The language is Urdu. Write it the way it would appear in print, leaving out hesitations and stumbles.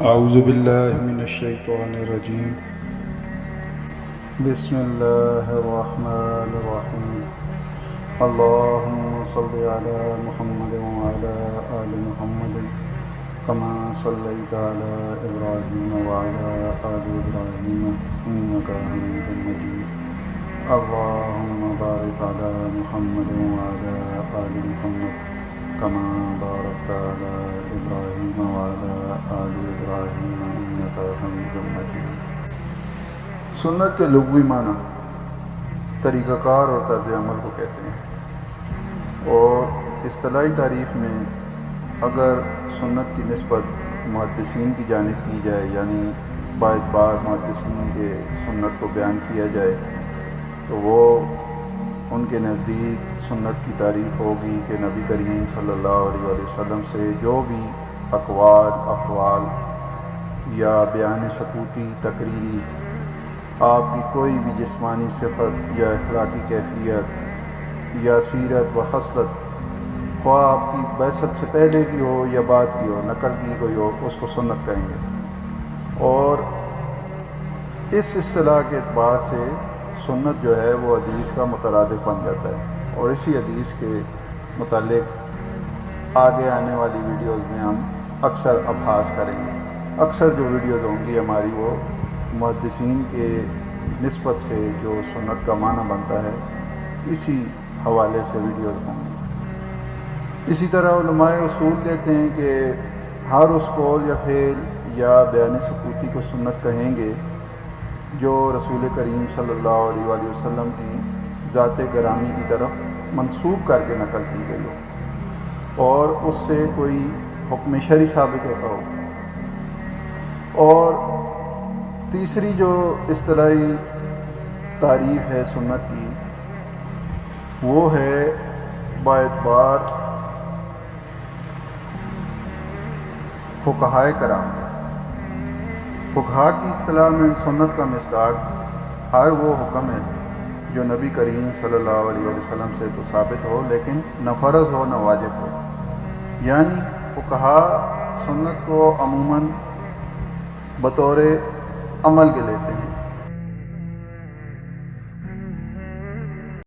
اعوذ باللہ من الشیطان الرجیم بسم اللہ الرحمن الرحیم اللہم صلی علی محمد وعلی آل محمد کما صلیت علی ابراہیم وعلی آل ابراہیم انکا حمید مجید اللہم بارک علی محمد وعلی آل محمد کما بارکت علی ابراہیم وعلی آل ابراہیم انکا حمید مجید۔ سنت کے لغوی معنی طریقہ کار اور طرز عمل کو کہتے ہیں، اور اصطلاحی تعریف میں اگر سنت کی نسبت محدثین کی جانب کی جائے، یعنی باعتبار محدثین کے سنت کو بیان کیا جائے، تو وہ ان کے نزدیک سنت کی تعریف ہوگی کہ نبی کریم صلی اللہ علیہ وسلم سے جو بھی اقوال، افعال یا بیان سکوتی، تقریری، آپ کی کوئی بھی جسمانی صفت یا اخلاقی کیفیت یا سیرت و خصلت، خواہ آپ کی بعثت سے پہلے کی ہو یا بعد کی ہو، نقل کی گئی ہو، اس کو سنت کہیں گے۔ اور اس اصطلاح کے اعتبار سے سنت جو ہے وہ حدیث کا مترادف بن جاتا ہے، اور اسی حدیث کے متعلق آگے آنے والی ویڈیوز میں ہم اکثر ابحاث کریں گے۔ اکثر جو ویڈیوز ہوں گی ہماری وہ محدثین کے نسبت سے جو سنت کا معنی بنتا ہے اسی حوالے سے ویڈیوز ہوں گی۔ اسی طرح علماء اصول کہتے ہیں کہ ہر اس قول یا فعل یا بیان سکوتی کو سنت کہیں گے جو رسول کریم صلی اللہ علیہ وآلہ وسلم کی ذات گرامی کی طرف منسوب کر کے نقل کی گئی ہو اور اس سے کوئی حکم شرعی ثابت ہوتا ہو۔ اور تیسری جو اصطلاحی تعریف ہے سنت کی، وہ ہے باعتبار فقہائے کرام کا۔ فقہا کی اصطلاح میں سنت کا مصداق ہر وہ حکم ہے جو نبی کریم صلی اللہ علیہ وسلم سے تو ثابت ہو لیکن نہ فرض ہو نہ واجب ہو، یعنی فقہا سنت کو عموماً بطور عمل کے لیتے ہیں،